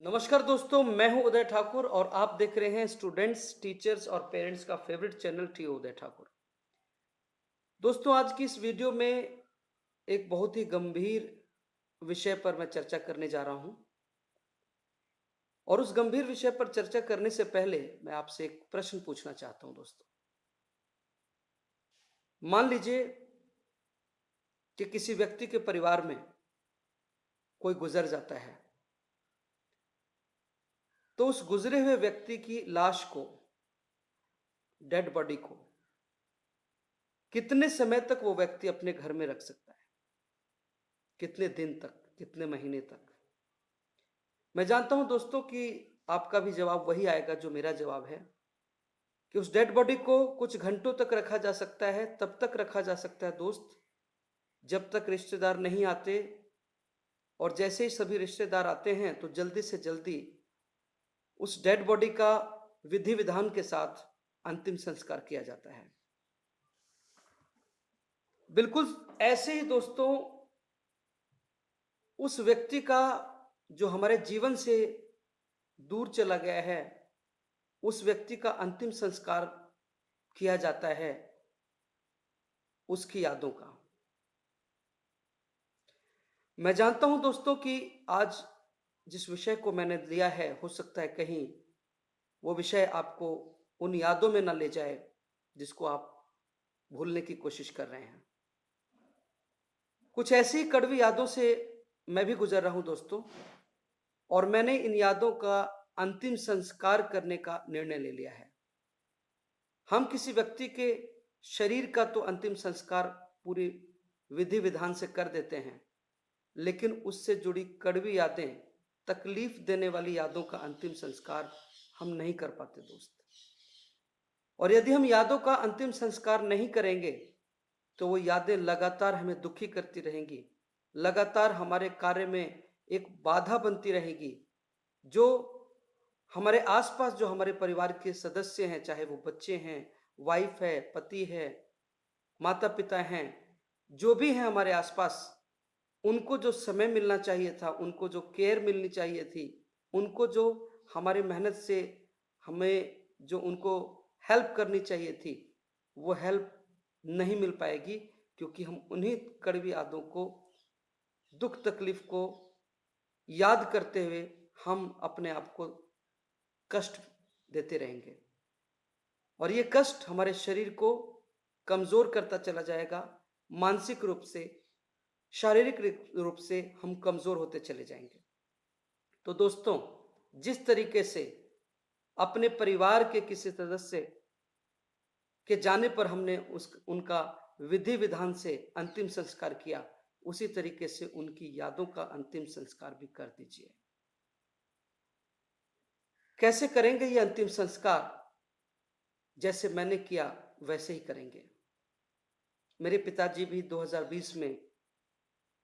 नमस्कार दोस्तों, मैं हूं उदय ठाकुर और आप देख रहे हैं स्टूडेंट्स, टीचर्स और पेरेंट्स का फेवरेट चैनल टी उदय ठाकुर। दोस्तों, आज की इस वीडियो में एक बहुत ही गंभीर विषय पर मैं चर्चा करने जा रहा हूं और उस गंभीर विषय पर चर्चा करने से पहले मैं आपसे एक प्रश्न पूछना चाहता हूं दोस्तों। मान लीजिए कि किसी व्यक्ति के परिवार में कोई गुजर जाता है, तो उस गुजरे हुए व्यक्ति की लाश को, डेड बॉडी को कितने समय तक वो व्यक्ति अपने घर में रख सकता है? कितने दिन तक, कितने महीने तक? मैं जानता हूं दोस्तों कि आपका भी जवाब वही आएगा जो मेरा जवाब है कि उस डेड बॉडी को कुछ घंटों तक रखा जा सकता है। तब तक रखा जा सकता है दोस्त, जब तक रिश्तेदार नहीं आते, और जैसे ही सभी रिश्तेदार आते हैं तो जल्दी से जल्दी उस डेड बॉडी का विधि विधान के साथ अंतिम संस्कार किया जाता है। बिल्कुल ऐसे ही दोस्तों, उस व्यक्ति का जो हमारे जीवन से दूर चला गया है, उस व्यक्ति का अंतिम संस्कार किया जाता है उसकी यादों का। मैं जानता हूं दोस्तों कि आज जिस विषय को मैंने लिया है, हो सकता है कहीं वो विषय आपको उन यादों में ना ले जाए जिसको आप भूलने की कोशिश कर रहे हैं। कुछ ऐसी कड़वी यादों से मैं भी गुजर रहा हूं दोस्तों, और मैंने इन यादों का अंतिम संस्कार करने का निर्णय ले लिया है। हम किसी व्यक्ति के शरीर का तो अंतिम संस्कार पूरी विधि विधान से कर देते हैं, लेकिन उससे जुड़ी कड़वी यादें, तकलीफ देने वाली यादों का अंतिम संस्कार हम नहीं कर पाते दोस्त। और यदि हम यादों का अंतिम संस्कार नहीं करेंगे तो वो यादें लगातार हमें दुखी करती रहेंगी, लगातार हमारे कार्य में एक बाधा बनती रहेगी। जो हमारे आसपास, जो हमारे परिवार के सदस्य हैं, चाहे वो बच्चे हैं, वाइफ है, पति है, माता पिता हैं, जो भी हैं हमारे आसपास, उनको जो समय मिलना चाहिए था, उनको जो केयर मिलनी चाहिए थी, उनको जो हमारी मेहनत से हमें जो उनको हेल्प करनी चाहिए थी, वो हेल्प नहीं मिल पाएगी, क्योंकि हम उन्हीं कड़वी यादों को, दुख तकलीफ को याद करते हुए हम अपने आप को कष्ट देते रहेंगे। और ये कष्ट हमारे शरीर को कमजोर करता चला जाएगा। मानसिक रूप से, शारीरिक रूप से हम कमजोर होते चले जाएंगे। तो दोस्तों, जिस तरीके से अपने परिवार के किसी सदस्य के जाने पर हमने उनका विधि विधान से अंतिम संस्कार किया, उसी तरीके से उनकी यादों का अंतिम संस्कार भी कर दीजिए। कैसे करेंगे ये अंतिम संस्कार? जैसे मैंने किया वैसे ही करेंगे। मेरे पिताजी भी 2020 में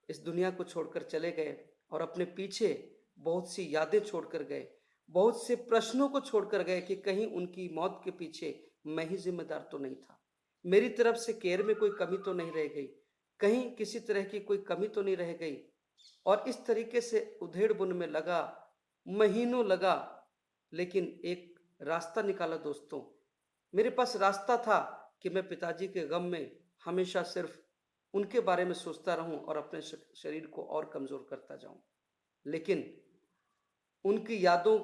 इस दुनिया को छोड़कर चले गए और अपने पीछे बहुत सी यादें छोड़कर गए, बहुत से प्रश्नों को छोड़कर गए कि कहीं उनकी मौत के पीछे मैं ही जिम्मेदार तो नहीं था, मेरी तरफ से केयर में कोई कमी तो नहीं रह गई, कहीं किसी तरह की कोई कमी तो नहीं रह गई। और इस तरीके से उधेड़ बुन में लगा, महीनों लगा, लेकिन एक रास्ता निकाला दोस्तों। मेरे पास रास्ता था कि मैं पिताजी के गम में हमेशा सिर्फ उनके बारे में सोचता रहूं और अपने शरीर को और कमजोर करता जाऊं। लेकिन उनकी यादों,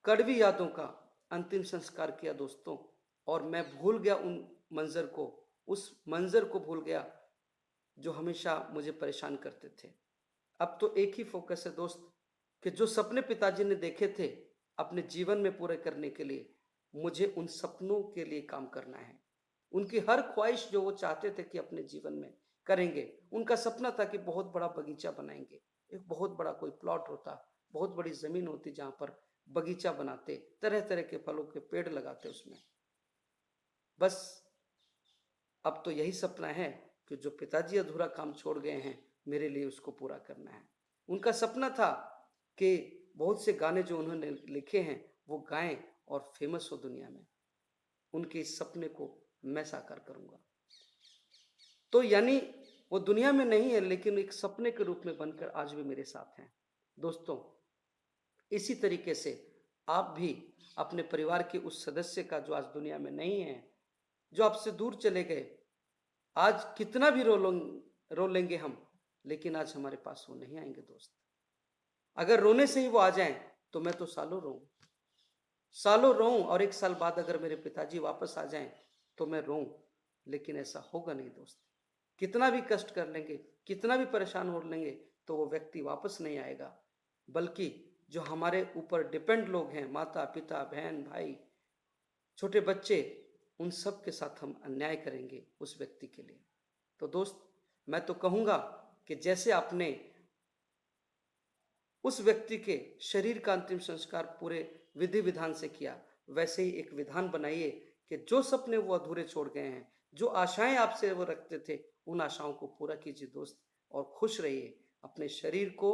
कड़वी यादों का अंतिम संस्कार किया दोस्तों, और मैं भूल गया उन मंजर को, उस मंजर को भूल गया जो हमेशा मुझे परेशान करते थे। अब तो एक ही फोकस है दोस्त, कि जो सपने पिताजी ने देखे थे अपने जीवन में पूरे करने के लिए, मुझे उन सपनों के लिए काम करना है। उनकी हर ख्वाहिश जो वो चाहते थे कि अपने जीवन में करेंगे, उनका सपना था कि बहुत बड़ा बगीचा बनाएंगे, एक बहुत बड़ा कोई प्लॉट होता, बहुत बड़ी जमीन होती जहां पर बगीचा बनाते, तरह तरह के फलों के पेड़ लगाते उसमें। बस अब तो यही सपना है कि जो पिताजी अधूरा काम छोड़ गए हैं, मेरे लिए उसको पूरा करना है। उनका सपना था कि बहुत से गाने जो उन्होंने लिखे हैं वो गाएं और फेमस हो दुनिया में। उनके इस सपने को मैं साकार करूंगा। तो यानी वो दुनिया में नहीं है, लेकिन एक सपने के रूप में बनकर आज भी मेरे साथ हैं। दोस्तों, इसी तरीके से आप भी अपने परिवार के उस सदस्य का जो आज दुनिया में नहीं है, जो आपसे दूर चले गए, आज कितना भी रो लेंगे हम, लेकिन आज हमारे पास वो नहीं आएंगे दोस्त। अगर रोने से ही वो आ जाएं तो मैं तो सालों रोऊं और 1 साल बाद अगर मेरे पिताजी वापस आ जाएं तो मैं रोऊं, लेकिन ऐसा होगा नहीं दोस्त। कितना भी कष्ट कर लेंगे, कितना भी परेशान हो लेंगे, तो वो व्यक्ति वापस नहीं आएगा, बल्कि जो हमारे ऊपर डिपेंड लोग हैं, माता पिता, बहन भाई, छोटे बच्चे, उन सब के साथ हम अन्याय करेंगे उस व्यक्ति के लिए। तो दोस्त, मैं तो कहूँगा कि जैसे आपने उस व्यक्ति के शरीर का अंतिम संस्कार पूरे विधि विधान से किया, वैसे ही एक विधान बनाइए कि जो सपने वो अधूरे छोड़ गए हैं, जो आशाएं आपसे वो रखते थे, उन आशाओं को पूरा कीजिए दोस्त, और खुश रहिए। अपने शरीर को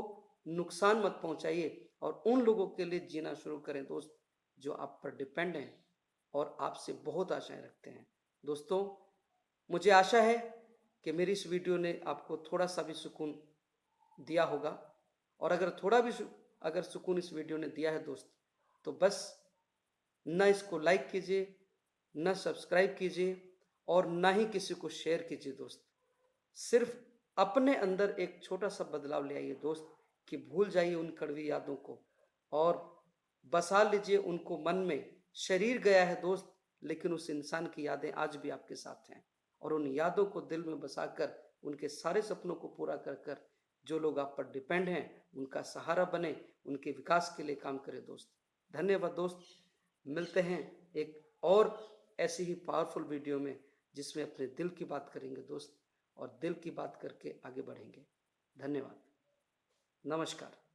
नुकसान मत पहुंचाइए और उन लोगों के लिए जीना शुरू करें दोस्त, जो आप पर डिपेंड हैं और आपसे बहुत आशाएं रखते हैं। दोस्तों, मुझे आशा है कि मेरी इस वीडियो ने आपको थोड़ा सा भी सुकून दिया होगा, और अगर थोड़ा भी अगर सुकून इस वीडियो ने दिया है दोस्त, तो बस ना इसको लाइक कीजिए, ना सब्सक्राइब कीजिए, और ना ही किसी को शेयर कीजिए दोस्त। सिर्फ अपने अंदर एक छोटा सा बदलाव ले आइए दोस्त, कि भूल जाइए उन कड़वी यादों को और बसा लीजिए उनको मन में। शरीर गया है दोस्त, लेकिन उस इंसान की यादें आज भी आपके साथ हैं, और उन यादों को दिल में बसाकर उनके सारे सपनों को पूरा कर कर जो लोग आप पर डिपेंड हैं, उनका सहारा बने, उनके विकास के लिए काम करें दोस्त। धन्यवाद दोस्त। मिलते हैं एक और ऐसी ही पावरफुल वीडियो में, जिसमें अपने दिल की बात करेंगे दोस्त, और दिल की बात करके आगे बढ़ेंगे। धन्यवाद। नमस्कार।